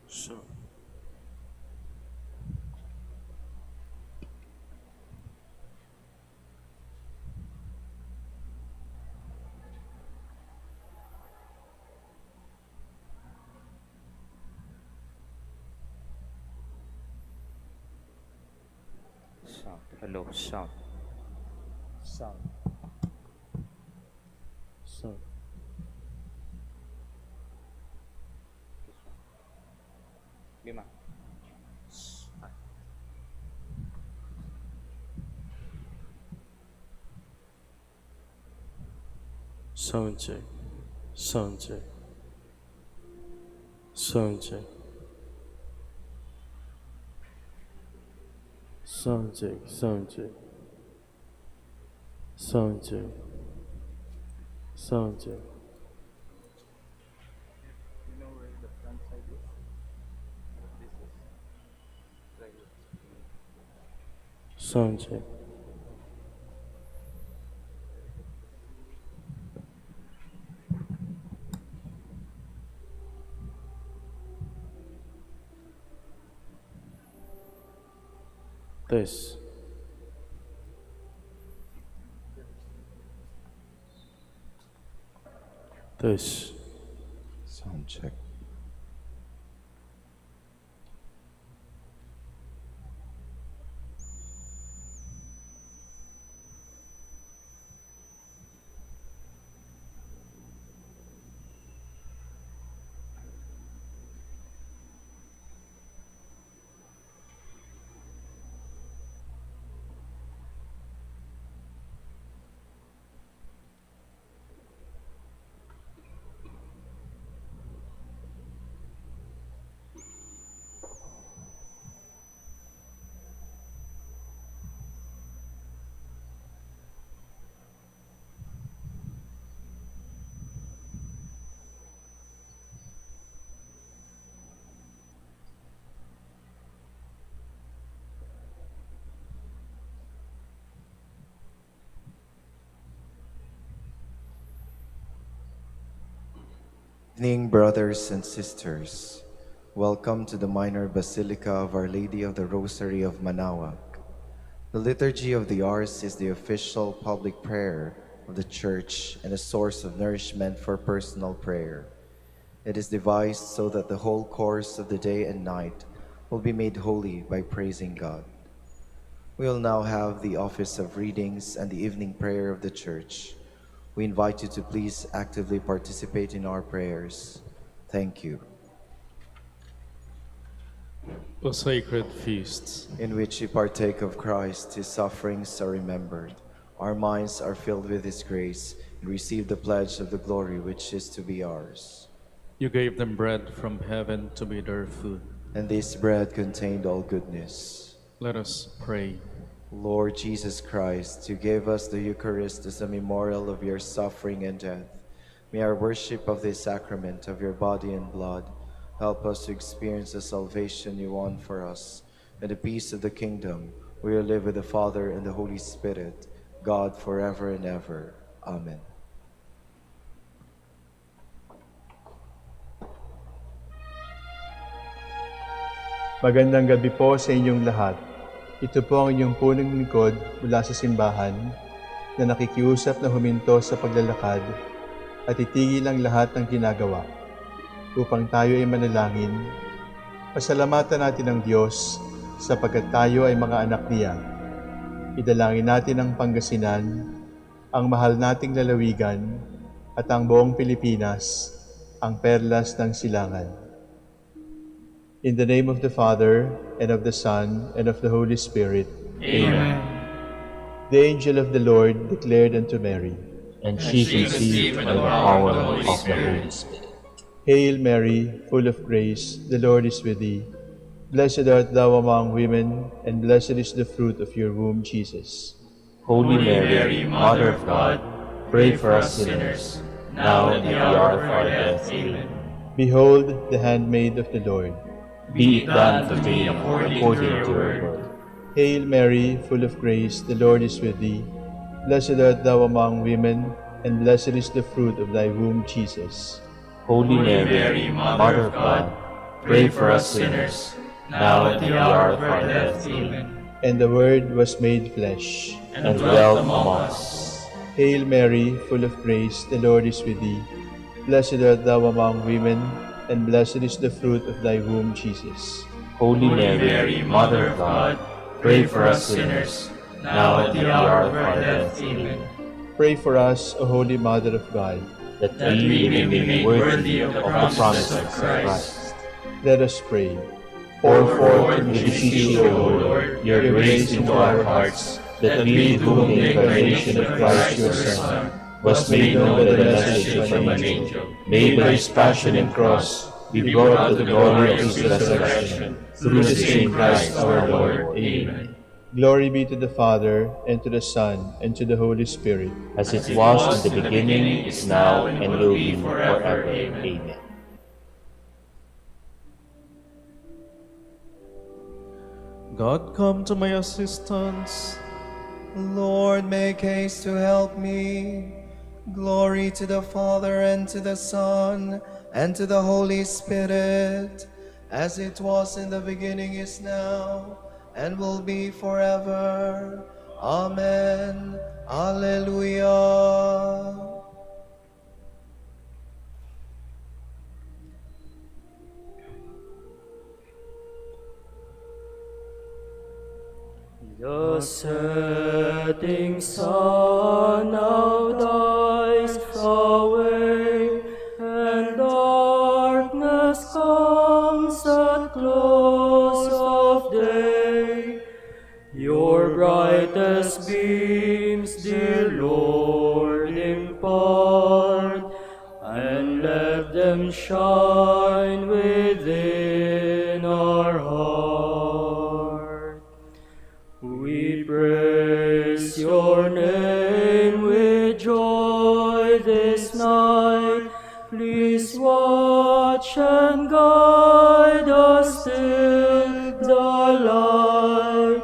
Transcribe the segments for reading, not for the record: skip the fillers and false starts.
So, Sound. Hello, sound. Sound. so, Bima. sound check, sound check, sound check, sound check, sound check, sound check, sound check, You know where the front side is? This is right here. sound check. This, this, Sound check. Evening, brothers and sisters. Welcome to the Minor Basilica of Our Lady of the Rosary of Manaoag. The Liturgy of the Hours is the official public prayer of the Church and a source of nourishment for personal prayer. It is devised so that the whole course of the day and night will be made holy by praising God. We will now have the office of readings and the evening prayer of the Church. We invite you to please actively participate in our prayers. Thank you. a sacred feast. In which we partake of Christ, his sufferings are remembered. Our minds are filled with his grace and receive the pledge of the glory which is to be ours. You gave them bread from heaven to be their food. And this bread contained all goodness. Let us pray. Lord Jesus Christ, you gave us the Eucharist as a memorial of your suffering and death. May our worship of this sacrament of your body and blood help us to experience the salvation you won for us and the peace of the kingdom, where you live with the Father and the Holy Spirit, God forever and ever. Amen. Magandang gabi po sa inyong lahat. Ito po ang inyong punong lingkod mula sa simbahan na nakikiusap na huminto sa paglalakad at itigil ang lahat ng ginagawa upang tayo ay manalangin. Pasalamatan natin ang Diyos sapagkat tayo ay mga anak niya. Idalangin natin ang Pangasinan, ang mahal nating lalawigan at ang buong Pilipinas, ang perlas ng silangan. In the name of the Father, and of the Son, and of the Holy Spirit. Amen. The angel of the Lord declared unto Mary, And she conceived by the power of the Holy Spirit. Hail Mary, full of grace, the Lord is with thee. Blessed art thou among women, and blessed is the fruit of your womb, Jesus. Holy Mary, Mother of God, pray for us sinners, now and at the hour of our death. Amen. Behold, the handmaid of the Lord. Be it done to me according to your word. Hail Mary, full of grace, the Lord is with thee. Blessed art thou among women, and blessed is the fruit of thy womb, Jesus. Holy Mary, Mother of God, pray for us sinners, now at the hour of our death. Amen. And the Word was made flesh, And dwelt among us. Hail Mary, full of grace, the Lord is with thee. Blessed art thou among women, and blessed is the fruit of thy womb, Jesus. Holy Mary, Mother of God, pray for us sinners, now at the hour of our death. Amen. Pray for us, O Holy Mother of God. That we may be made worthy of the promises of Christ. Let us pray. Pour forth, we beseech you, O Lord, your grace into our hearts, that we, to whom the incarnation of Christ your Son was made known by the message of an angel, may by his passion and cross be brought to the glory of his resurrection, through the same Christ our Lord. Amen. Glory be to the Father, and to the Son, and to the Holy Spirit. As it was in the beginning, is now, and will be forever. Amen. God, come to my assistance. Lord, make haste to help me. Glory to the Father, and to the Son, and to the Holy Spirit, as it was in the beginning, is now, and will be forever. Amen. Alleluia. The setting sun now dies away, and darkness comes at close of day. Your brightest beams, dear Lord, impart, and let them shine within our heart. We praise your name with joy this night. Please watch and guide us till the light,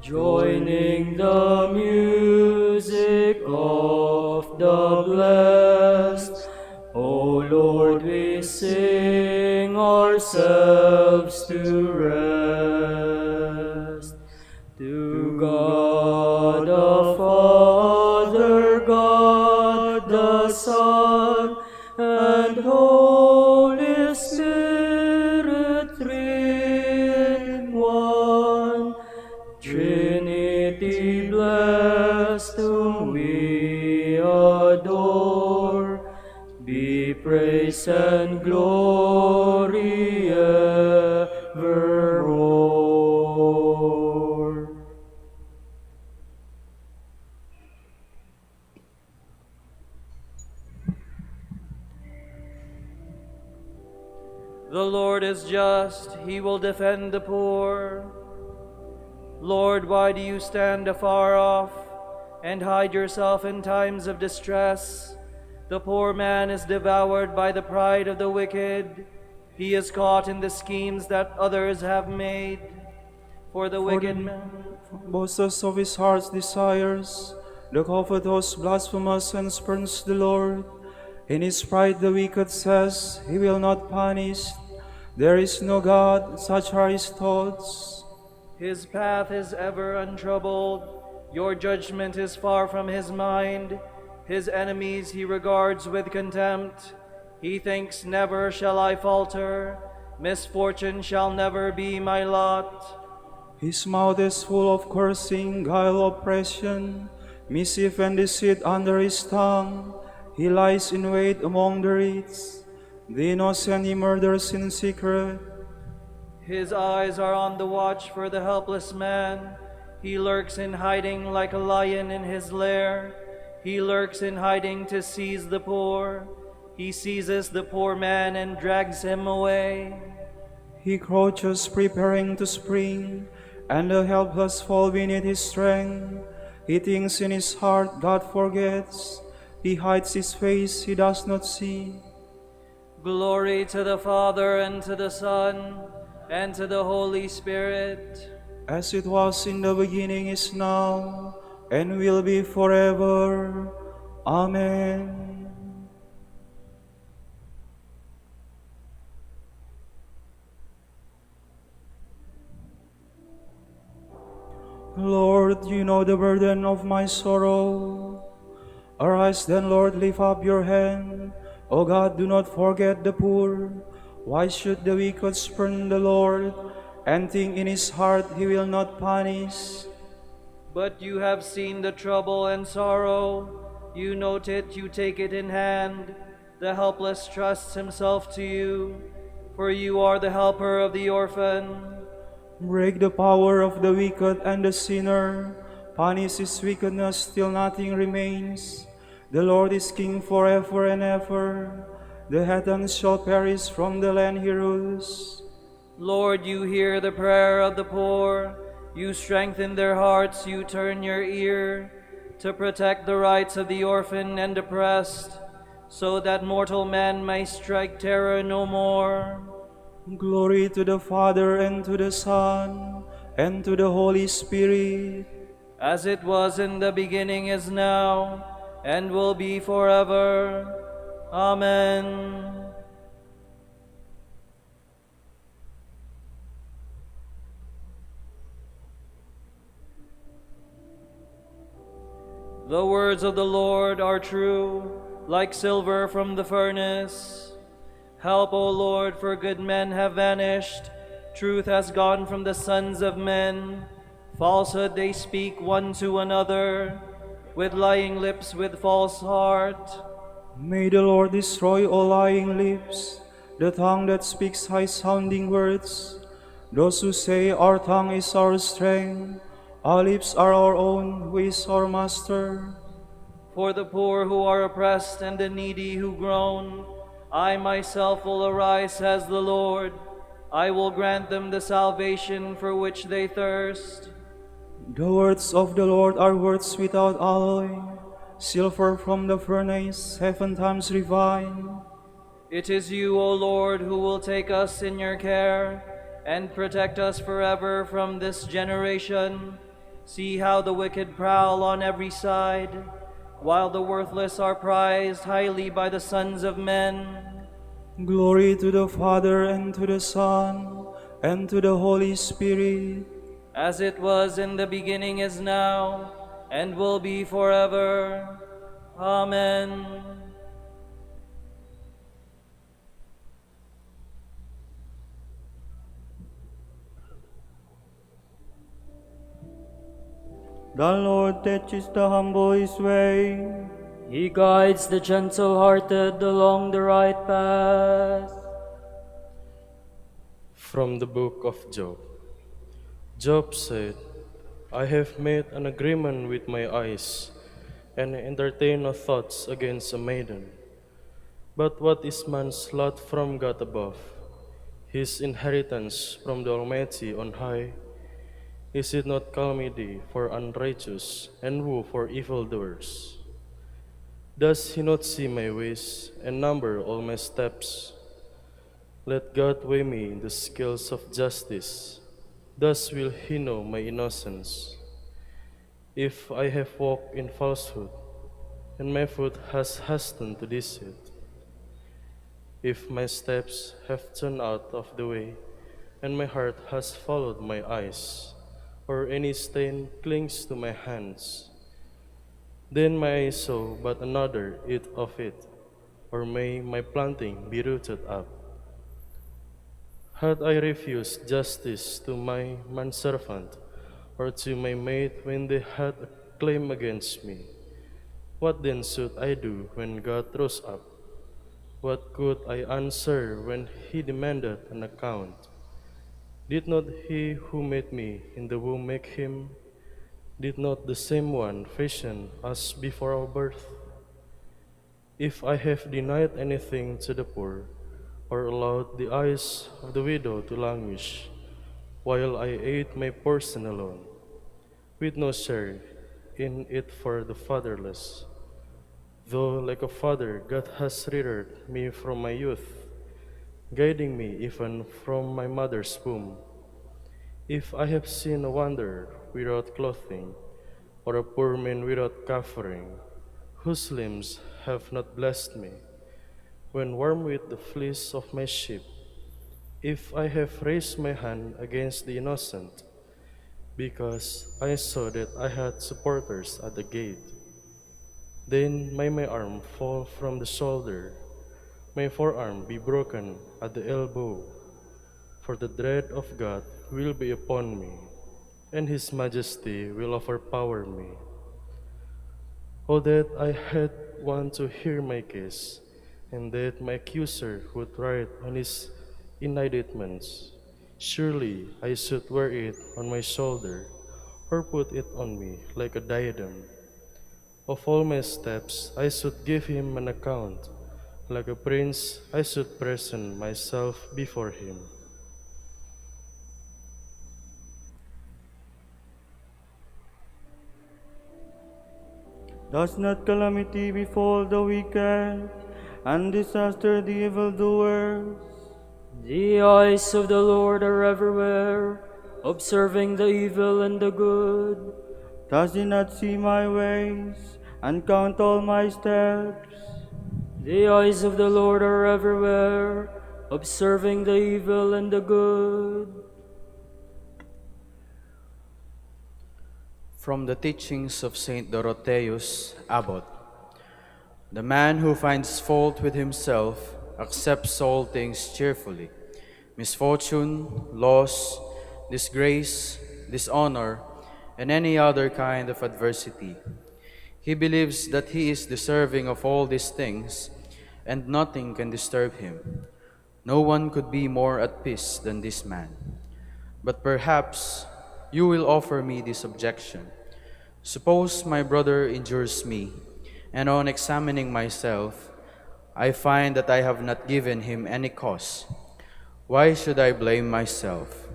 joining the music of the blessed. O Lord, we sing ourselves to rest. To God the Father, God the Son, and Holy Spirit, three in one, Trinity blessed, whom we adore, be praise and glory evermore. The Lord is just, he will defend the poor. Lord, why do you stand afar off and hide yourself in times of distress? The poor man is devoured by the pride of the wicked. He is caught in the schemes that others have made. For the wicked man boasts of his heart's desires, the covetous blasphemes and spurns the Lord. In his pride the wicked says, he will not punish. There is no God, such are his thoughts. His path is ever untroubled. Your judgment is far from his mind. His enemies he regards with contempt. He thinks, never shall I falter. Misfortune shall never be my lot. His mouth is full of cursing, guile, oppression, mischief and deceit under his tongue. He lies in wait among the rich. The innocent he murders in secret. His eyes are on the watch for the helpless man. He lurks in hiding like a lion in his lair. He lurks in hiding to seize the poor. He seizes the poor man and drags him away. He crouches preparing to spring, and the helpless fall beneath his strength. He thinks in his heart, God forgets. He hides his face, he does not see. Glory to the Father, and to the Son, and to the Holy Spirit. As it was in the beginning, is now, and will be forever. Amen. Lord, you know the burden of my sorrow. Arise then, Lord, lift up your hand. O God, do not forget the poor. Why should the wicked spurn the Lord, and think in his heart he will not punish? But you have seen the trouble and sorrow. You note it, you take it in hand. The helpless trusts himself to you, for you are the helper of the orphan. Break the power of the wicked and the sinner. Punish his wickedness till nothing remains. The Lord is king forever and ever. The heathens shall perish from the land he rules. Lord, you hear the prayer of the poor. You strengthen their hearts, you turn your ear to protect the rights of the orphan and oppressed, so that mortal man may strike terror no more. Glory to the Father, and to the Son, and to the Holy Spirit. As it was in the beginning, is now, and will be forever. Amen. The words of the Lord are true, like silver from the furnace. Help, O Lord, for good men have vanished. Truth has gone from the sons of men. Falsehood they speak one to another, with lying lips, with false heart. May the Lord destroy all lying lips, the tongue that speaks high-sounding words. Those who say, our tongue is our strength, our lips are our own, who is our master. For the poor who are oppressed and the needy who groan, I myself will arise, says the Lord. I will grant them the salvation for which they thirst. The words of the Lord are words without alloy, silver from the furnace, 7 times refined. It is you, O Lord, who will take us in your care and protect us forever from this generation. See how the wicked prowl on every side, while the worthless are prized highly by the sons of men. Glory to the Father, and to the Son, and to the Holy Spirit. As it was in the beginning, is now, and will be forever. Amen. The Lord teaches the humble his way. He guides the gentle-hearted along the right path. From the book of Job. Job said, I have made an agreement with my eyes, and entertained no thoughts against a maiden. But what is man's lot from God above, his inheritance from the Almighty on high? Is it not calamity for unrighteous, and woe for evildoers? Does he not see my ways, and number all my steps? Let God weigh me in the scales of justice. Thus will he know my innocence. If I have walked in falsehood, and my foot has hastened to deceit, if my steps have turned out of the way, and my heart has followed my eyes, or any stain clings to my hands, then may I sow but another eat of it, or may my planting be rooted up. Had I refused justice to my manservant, or to my maid when they had a claim against me, what then should I do when God rose up? What could I answer when he demanded an account? Did not he who made me in the womb make him? Did not the same one fashion us before our birth? If I have denied anything to the poor, or allowed the eyes of the widow to languish, while I ate my portion alone, with no share in it for the fatherless, though like a father God has reared me from my youth, guiding me even from my mother's womb. If I have seen a wanderer without clothing, or a poor man without covering, whose limbs have not blessed me, when warm with the fleece of my sheep, if I have raised my hand against the innocent, because I saw that I had supporters at the gate. Then may my arm fall from the shoulder, my forearm be broken at the elbow, for the dread of God will be upon me, and his majesty will overpower me. Oh, that I had one to hear my case, and that my accuser would write on his indictments. Surely I should wear it on my shoulder, or put it on me like a diadem. Of all my steps I should give him an account. Like a prince I should present myself before him. Does not calamity befall the wicked, and disaster the evildoers? The eyes of the Lord are everywhere, observing the evil and the good. Does he not see my ways, and count all my steps? The eyes of the Lord are everywhere, observing the evil and the good. From the teachings of Saint Dorotheus, Abbot. The man who finds fault with himself accepts all things cheerfully. Misfortune, loss, disgrace, dishonor, and any other kind of adversity. He believes that he is deserving of all these things, and nothing can disturb him. No one could be more at peace than this man. But perhaps you will offer me this objection. Suppose my brother injures me, and on examining myself, I find that I have not given him any cause. Why should I blame myself?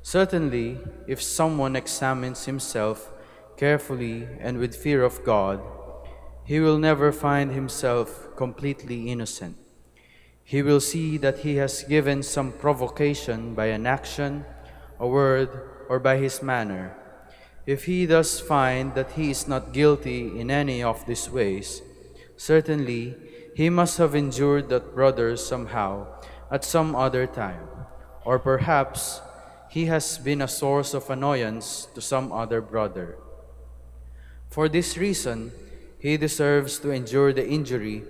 Certainly, if someone examines himself carefully and with fear of God, he will never find himself completely innocent. He will see that he has given some provocation by an action, a word, or by his manner. If he thus find that he is not guilty in any of these ways, certainly he must have injured that brother somehow at some other time, or perhaps he has been a source of annoyance to some other brother. For this reason, he deserves to endure the injury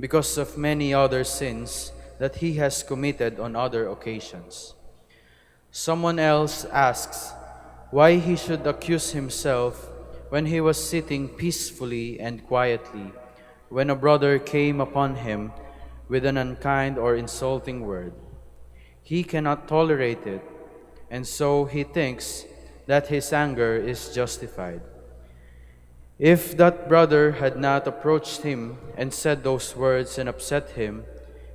because of many other sins that he has committed on other occasions. Someone else asks why he should accuse himself when he was sitting peacefully and quietly, when a brother came upon him with an unkind or insulting word. He cannot tolerate it, and so he thinks that his anger is justified. If that brother had not approached him and said those words and upset him,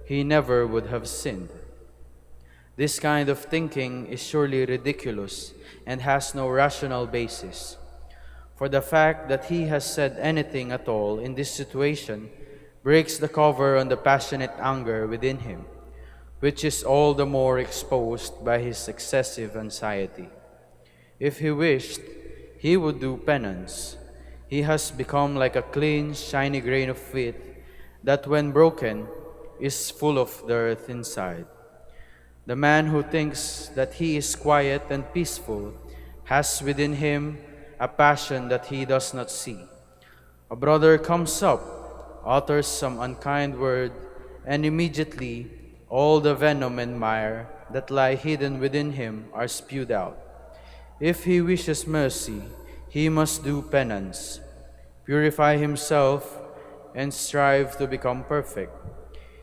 he never would have sinned. This kind of thinking is surely ridiculous and has no rational basis. For the fact that he has said anything at all in this situation breaks the cover on the passionate anger within him, which is all the more exposed by his excessive anxiety. If he wished, he would do penance. He has become like a clean, shiny grain of wheat that, when broken, is full of dirt inside. The man who thinks that he is quiet and peaceful has within him a passion that he does not see. A brother comes up, utters some unkind word, and immediately all the venom and mire that lie hidden within him are spewed out. If he wishes mercy, he must do penance, purify himself, and strive to become perfect.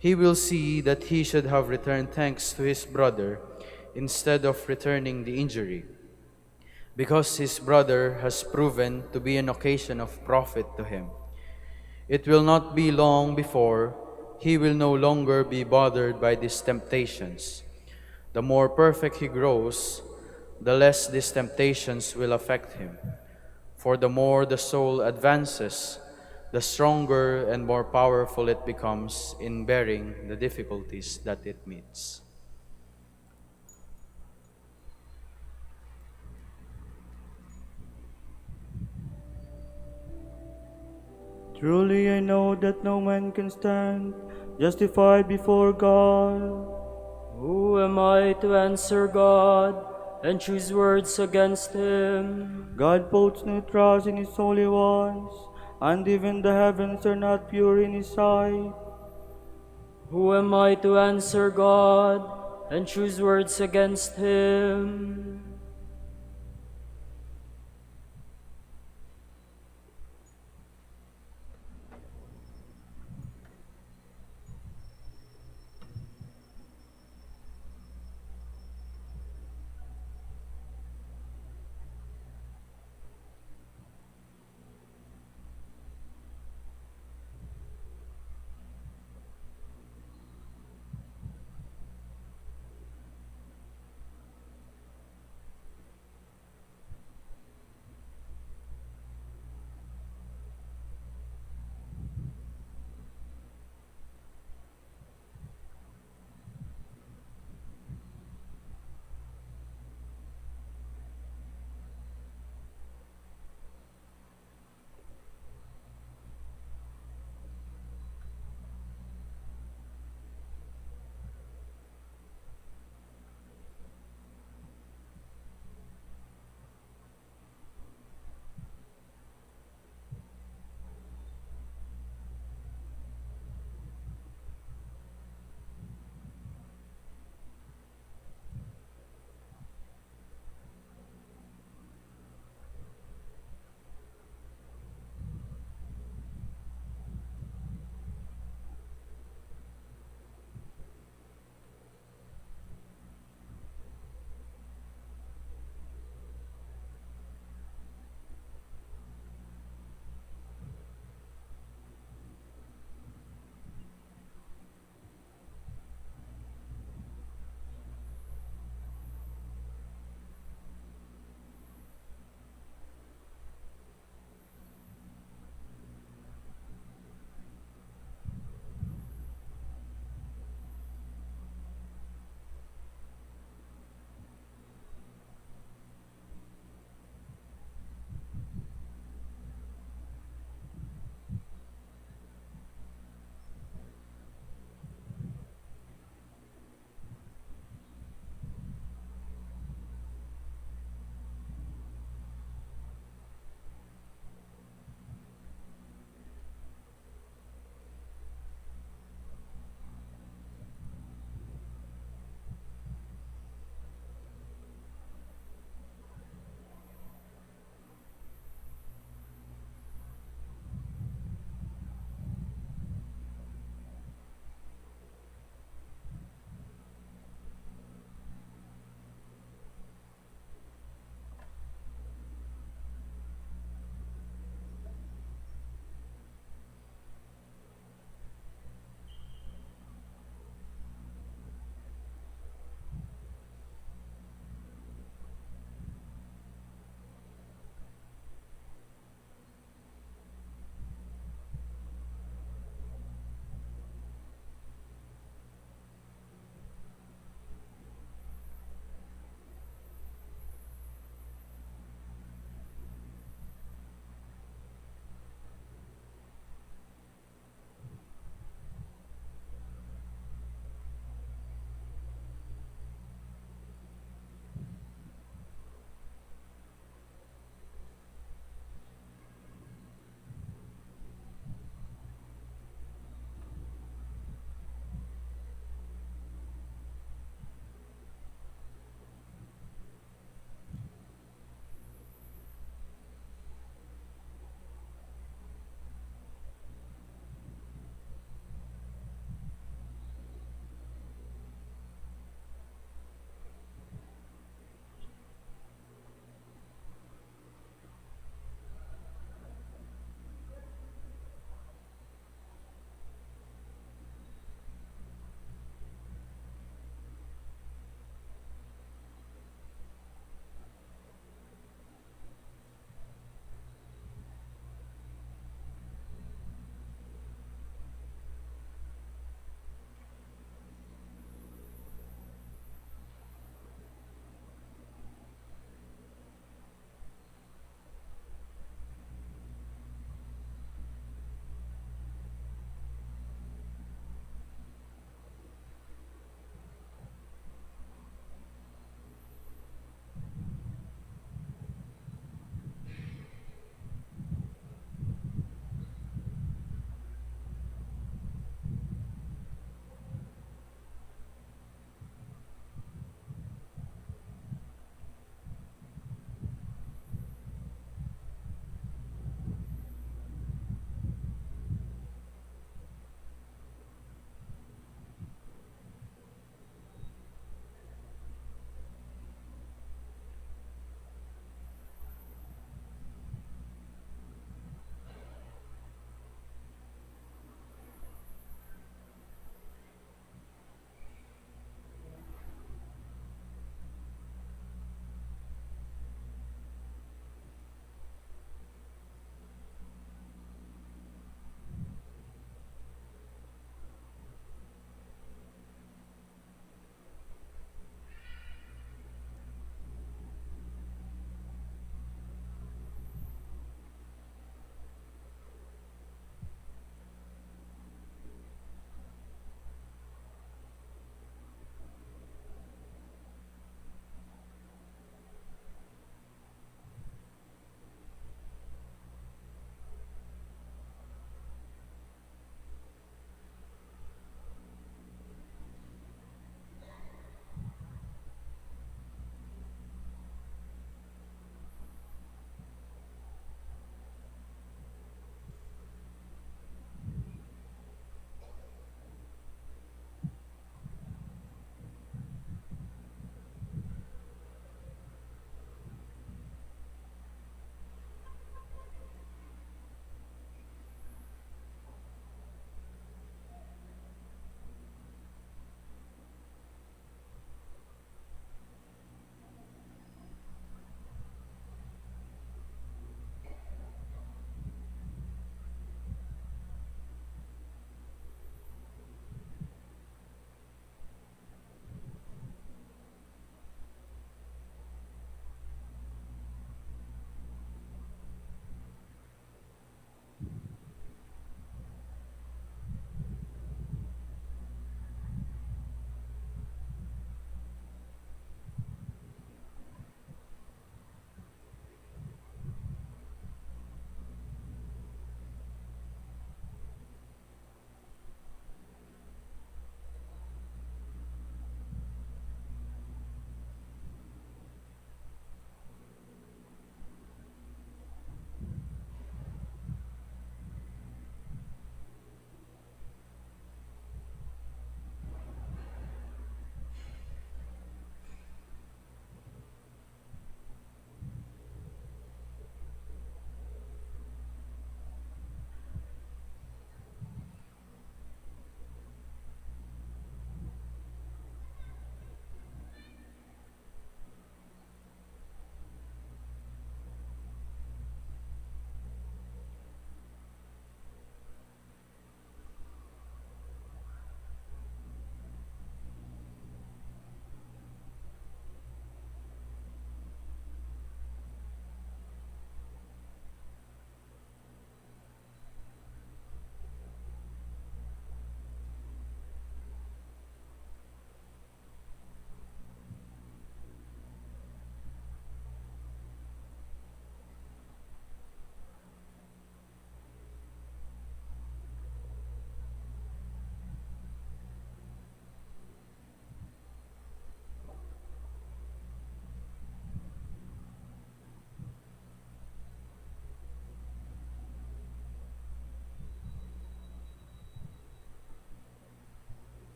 He will see that he should have returned thanks to his brother instead of returning the injury, because his brother has proven to be an occasion of profit to him. It will not be long before he will no longer be bothered by these temptations. The more perfect he grows, the less these temptations will affect him. For the more the soul advances, the stronger and more powerful it becomes in bearing the difficulties that it meets. Truly I know that no man can stand justified before God. Who am I to answer God? and choose words against him. God puts no trust in his holy ones, and even the heavens are not pure in his sight. Who am I to answer God and choose words against him?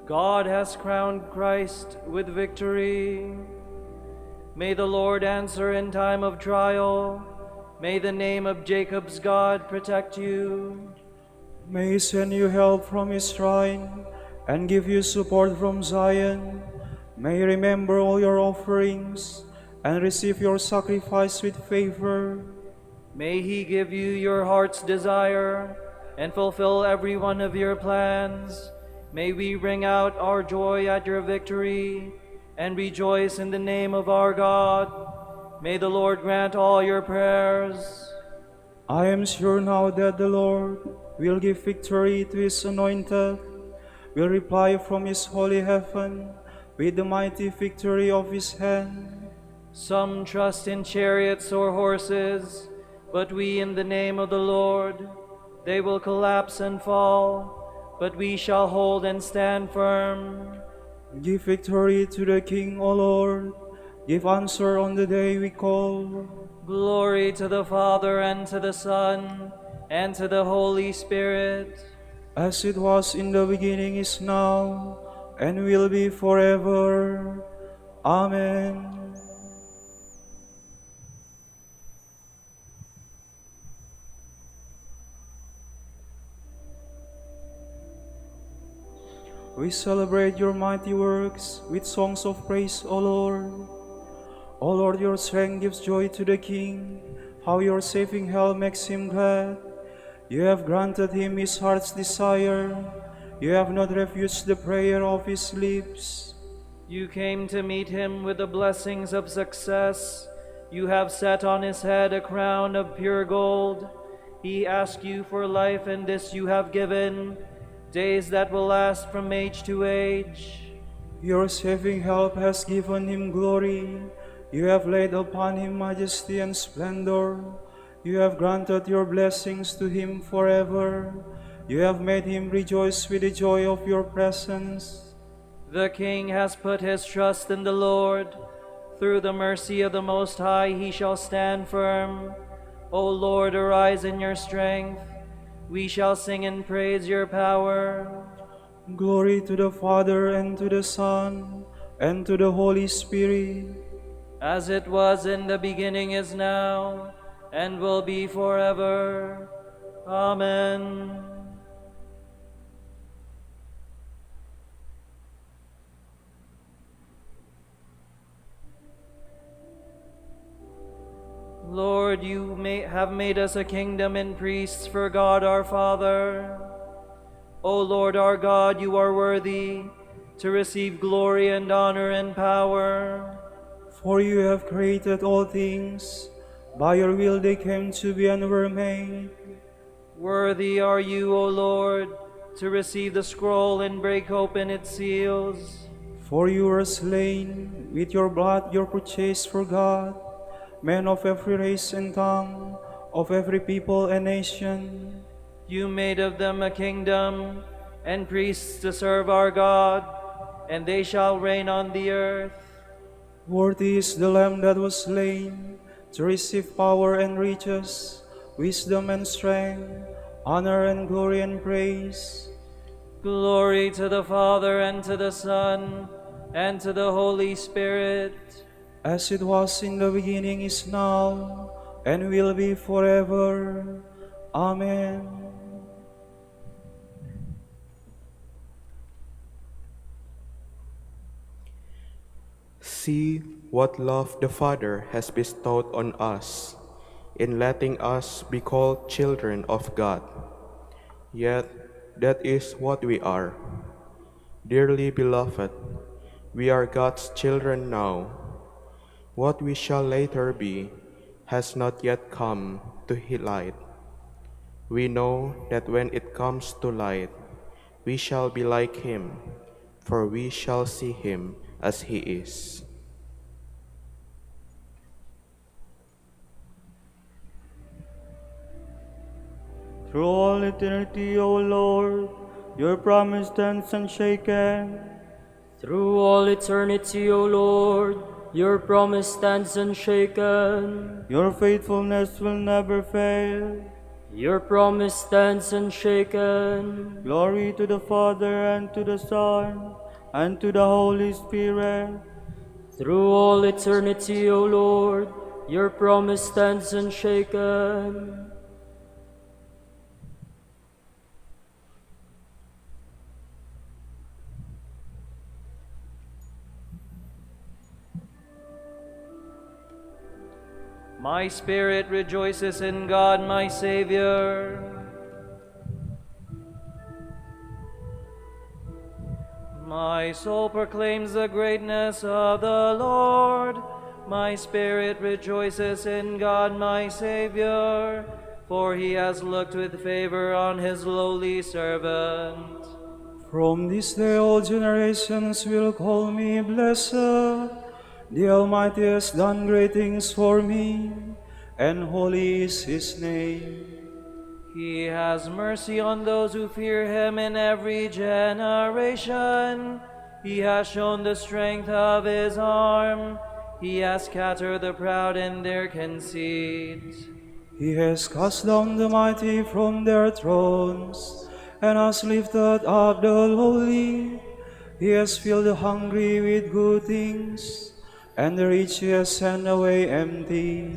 God has crowned Christ with victory. May the Lord answer in time of trial. May the name of Jacob's God protect you. May he send you help from his shrine and give you support from Zion. May he remember all your offerings and receive your sacrifice with favor. May he give you your heart's desire and fulfill every one of your plans. May we ring out our joy at your victory and rejoice in the name of our God. May the Lord grant all your prayers. I am sure now that the Lord will give victory to his anointed, will reply from his holy heaven with the mighty victory of his hand. Some trust in chariots or horses, but we in the name of the Lord. They will collapse and fall, but we shall hold and stand firm. Give victory to the King, O Lord. Give answer on the day we call. Glory to the Father, and to the Son, and to the Holy Spirit. As it was in the beginning, is now, and will be forever. Amen. We celebrate your mighty works with songs of praise, O Lord. O Lord, your strength gives joy to the King. How your saving help makes him glad. You have granted him his heart's desire. You have not refused the prayer of his lips. You came to meet him with the blessings of success. You have set on his head a crown of pure gold. He asked you for life, and this you have given, days that will last from age to age. Your saving help has given him glory. You have laid upon him majesty and splendor. You have granted your blessings to him forever. You have made him rejoice with the joy of your presence. The King has put his trust in the Lord. Through the mercy of the Most High he shall stand firm. O Lord, arise in your strength. We shall sing and praise your power. Glory to the Father, and to the Son, and to the Holy Spirit. As it was in the beginning, is now, and will be forever. Amen. Lord, you have made us a kingdom and priests for God our Father. O Lord our God, you are worthy to receive glory and honor and power. For you have created all things. By your will they came to be and were made. Worthy are you, O Lord, to receive the scroll and break open its seals. For you were slain, with your blood you purchased for God men of every race and tongue, of every people and nation. You made of them a kingdom and priests to serve our God, and they shall reign on the earth. Worthy is the Lamb that was slain to receive power and riches, wisdom and strength, honor and glory and praise. Glory to the Father, and to the Son, and to the Holy Spirit. As it was in the beginning, is now, and will be forever. Amen. See what love the Father has bestowed on us, in letting us be called children of God. Yet that is what we are. Dearly beloved, we are God's children now. What we shall later be has not yet come to light. We know that when it comes to light, we shall be like him, for we shall see him as he is. Through all eternity, O Lord, your promise stands unshaken. Through all eternity, O Lord, your promise stands unshaken. Your faithfulness will never fail. Your promise stands unshaken. Glory to the Father, and to the Son, and to the Holy Spirit. Through all eternity, O Lord, your promise stands unshaken. My spirit rejoices in God, my Savior. My soul proclaims the greatness of the Lord. My spirit rejoices in God, my Savior, for he has looked with favor on his lowly servant. From this day all generations will call me blessed. The Almighty has done great things for me, and holy is his name. He has mercy on those who fear him in every generation. He has shown the strength of his arm. He has scattered the proud in their conceit. He has cast down the mighty from their thrones, and has lifted up the lowly. He has filled the hungry with good things, and the rich he has sent away empty.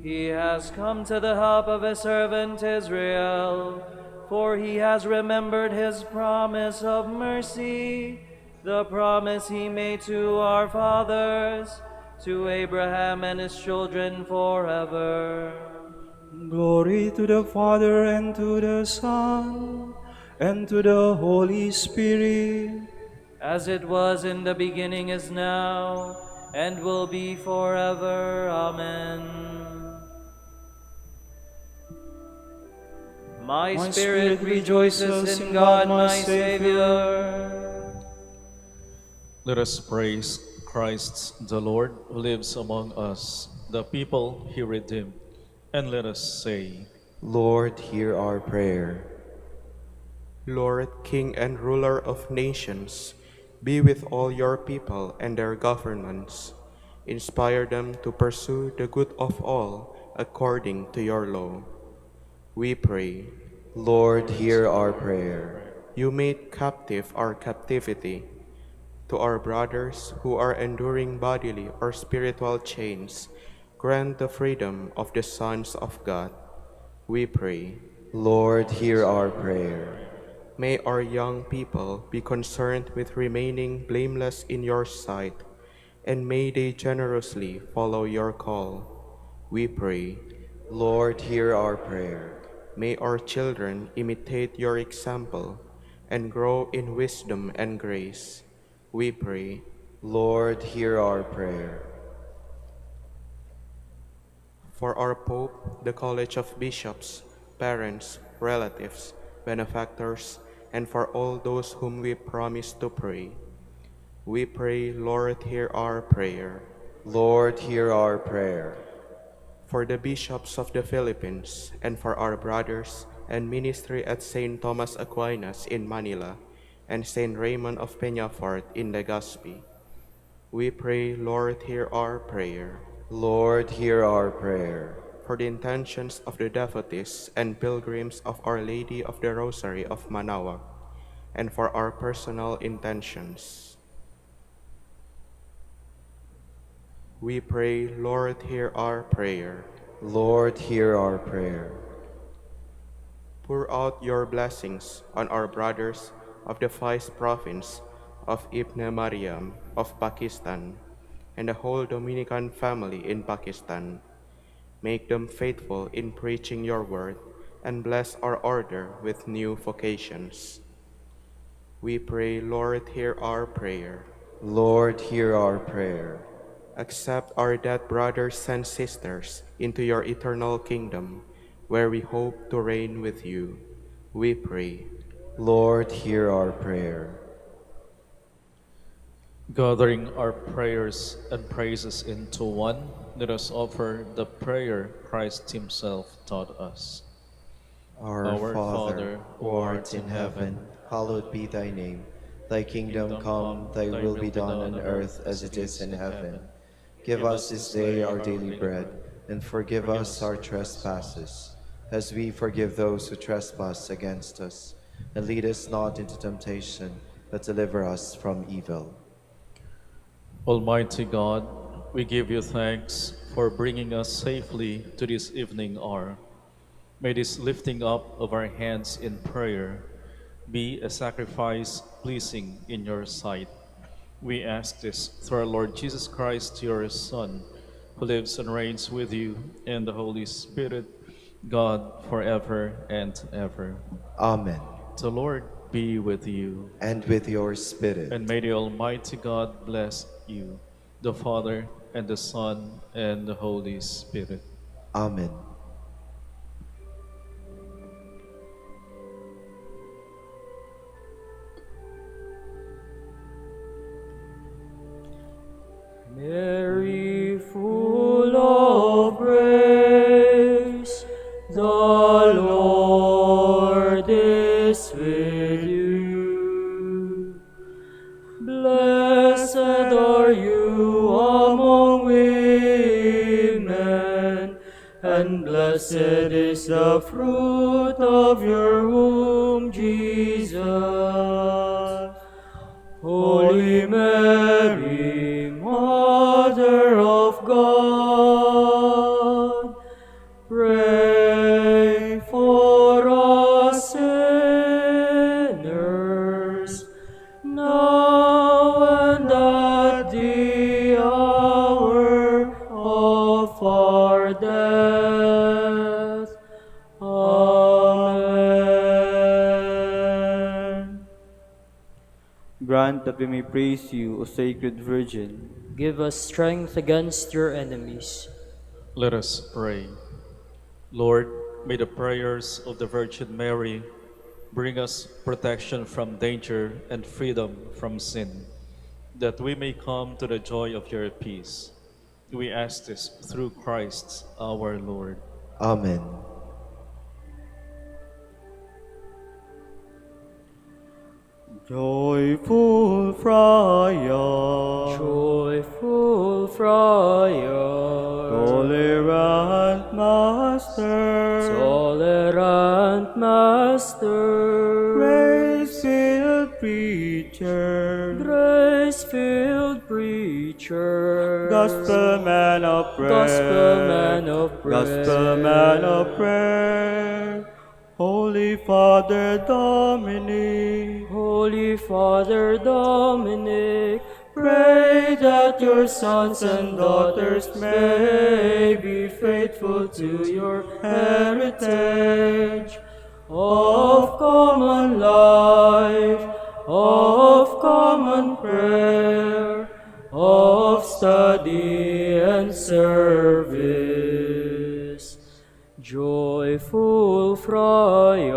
He has come to the help of his servant Israel, for he has remembered his promise of mercy, the promise he made to our fathers, to Abraham and his children forever. Glory to the Father, and to the Son, and to the Holy Spirit. As it was in the beginning, is now, and will be forever. Amen. My spirit rejoices in God, my Savior. Let us praise Christ the Lord, who lives among us, the people he redeemed. And let us say, Lord, hear our prayer. Lord, King and ruler of nations, be with all your people and their governments. Inspire them to pursue the good of all according to your law. We pray. Lord, hear our prayer. You made captive our captivity. To our brothers who are enduring bodily or spiritual chains, grant the freedom of the sons of God. We pray. Lord, hear our prayer. May our young people be concerned with remaining blameless in your sight, and may they generously follow your call. We pray. Lord, hear our prayer. May our children imitate your example and grow in wisdom and grace. We pray. Lord, hear our prayer. For our Pope, the College of Bishops, parents, relatives, benefactors, and for all those whom we promise to pray, we pray, Lord, hear our prayer. Lord, hear our prayer. For the bishops of the Philippines, and for our brothers and ministry at St. Thomas Aquinas in Manila, and St. Raymond of Peñafort in Legazpi, we pray, Lord, hear our prayer. Lord, hear our prayer. For the intentions of the devotees and pilgrims of Our Lady of the Rosary of Manaoag, and for our personal intentions, we pray, Lord, hear our prayer. Lord, hear our prayer. Pour out your blessings on our brothers of the Vice Province of Ibn Mariam of Pakistan and the whole Dominican family in Pakistan. Make them faithful in preaching your word and bless our order with new vocations. We pray, Lord, hear our prayer. Lord, hear our prayer. Accept our dead brothers and sisters into your eternal kingdom, where we hope to reign with you. We pray. Lord, hear our prayer. gathering our prayers and praises into one, let us offer the prayer Christ himself taught us. Our Father, who art in heaven, hallowed be thy name. Thy kingdom come, thy will be done on earth as it is in heaven. Give us this day our daily bread, and forgive us our trespasses, as we forgive those who trespass against us. And lead us not into temptation, but deliver us from evil. Almighty God, we give you thanks for bringing us safely to this evening hour. May this lifting up of our hands in prayer be a sacrifice pleasing in your sight. We ask this through our Lord Jesus Christ, your Son, who lives and reigns with you and the Holy Spirit, God, forever and ever. Amen. The Lord be with you. And with your spirit. And may the Almighty God bless you, the Father, and the Son, and the Holy Spirit. Amen. Mary, full of grace, the Lord is with you. Blessed are you among women, and blessed is the fruit of your womb, Jesus. Holy Mary, Mother of God, pray for us sinners, now and at the hour of our death. Amen. Grant that we may praise you, O Sacred Virgin. Give us strength against your enemies. Let us pray. Lord, may the prayers of the Virgin Mary bring us protection from danger and freedom from sin, that we may come to the joy of your peace. We ask this through Christ our Lord. Amen. Joyful Friar, Joyful Friar, tolerant Master, tolerant Master, grace-filled preacher, grace-filled preacher, gospel man of prayer, gospel man of prayer, gospel man of prayer, Holy Father Dominic, Holy Father Dominic, pray that your sons and daughters may be faithful to your heritage of common life, of common prayer, of study and service. Joyful Friar,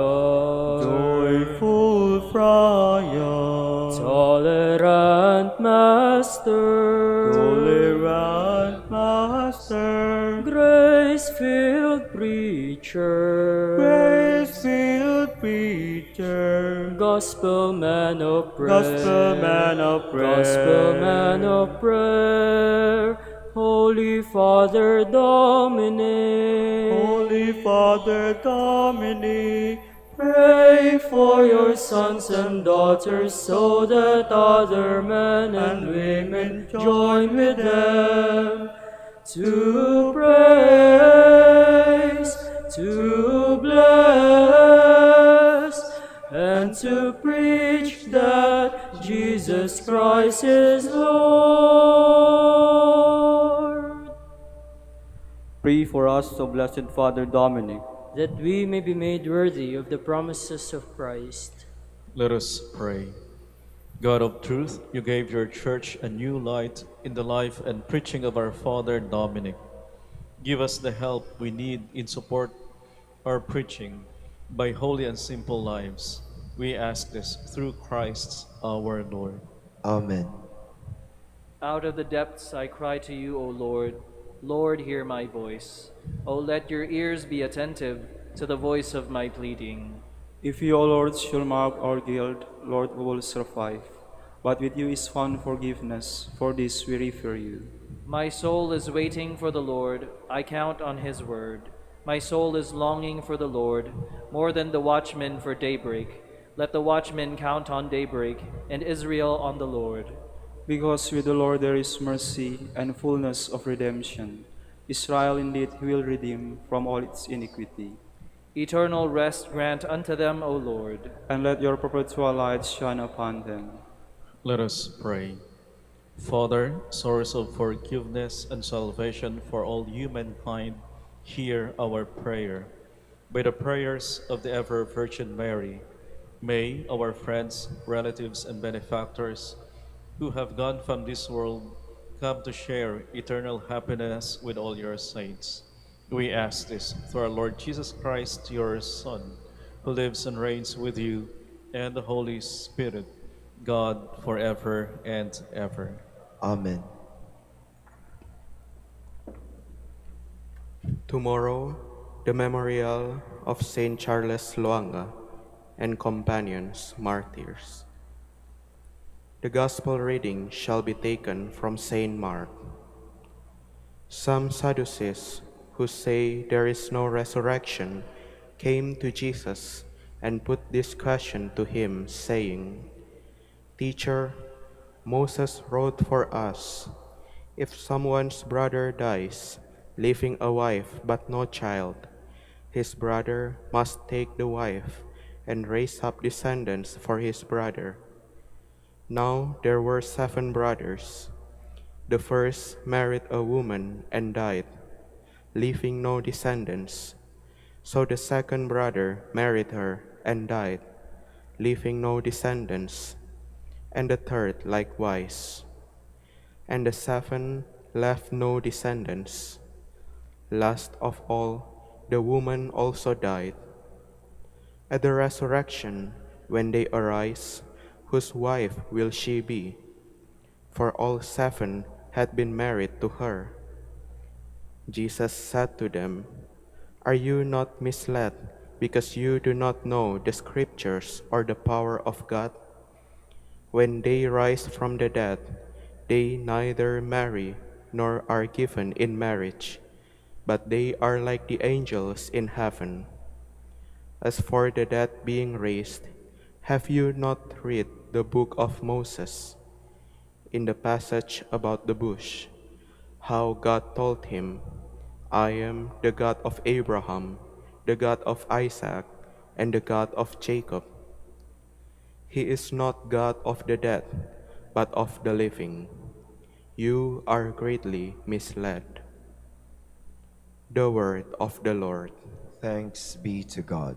Joyful Friar, tolerant Master, tolerant Master, grace-filled preacher, grace-filled preacher, gospel man of prayer, gospel man of prayer, gospel man of prayer, Holy Father Dominic, Holy Father Dominic, pray for your sons and daughters so that other men and women join with them to praise, to bless, and to preach that Jesus Christ is Lord. pray for us, O Blessed Father Dominic, That we may be made worthy of the promises of Christ. Let us pray. God of truth, you gave your church a new light in the life and preaching of our Father Dominic. Give us the help we need in support our preaching by holy and simple lives. We ask this through Christ our Lord. Amen. Out of the depths I cry to you, O Lord. Lord, hear my voice. O let your ears be attentive to the voice of my pleading. if you, O Lord, shall mark our guilt, Lord, we will survive. But with you is found forgiveness, for this we refer you. My soul is waiting for the Lord. I count on his word. My soul is longing for the Lord, more than the watchman for daybreak. Let the watchman count on daybreak, and Israel on the Lord. Because with the Lord there is mercy and fullness of redemption. Israel indeed he will redeem from all its iniquity. Eternal rest grant unto them, O Lord. And let your perpetual light shine upon them. Let us pray. Father, source of forgiveness and salvation for all humankind, hear our prayer. By the prayers of the ever Virgin Mary, may our friends, relatives, and benefactors who have gone from this world come to share eternal happiness with all your saints. We ask this through our Lord Jesus Christ, your Son, who lives and reigns with you and the Holy Spirit, God forever and ever. Amen. Tomorrow, the memorial of Saint Charles Luanga and companions martyrs. The Gospel reading shall be taken from Saint Mark. Some Sadducees, who say there is no resurrection, came to Jesus and put this question to him, saying, "Teacher, Moses wrote for us, if someone's brother dies, leaving a wife but no child, his brother must take the wife and raise up descendants for his brother. Now there were 7 brothers. The first married a woman and died, leaving no descendants. So the second brother married her and died, leaving no descendants, and the third likewise. And the 7 left no descendants. Last of all, the woman also died. At the resurrection, when they arise, whose wife will she be? For all 7 had been married to her." Jesus said to them, "Are you not misled because you do not know the Scriptures or the power of God? When they rise from the dead, they neither marry nor are given in marriage, but they are like the angels in heaven. As for the dead being raised, have you not read the book of Moses, in the passage about the bush, how God told him, 'I am the God of Abraham, the God of Isaac, and the God of Jacob'? He is not God of the dead, but of the living. You are greatly misled." The word of the Lord. Thanks be to God.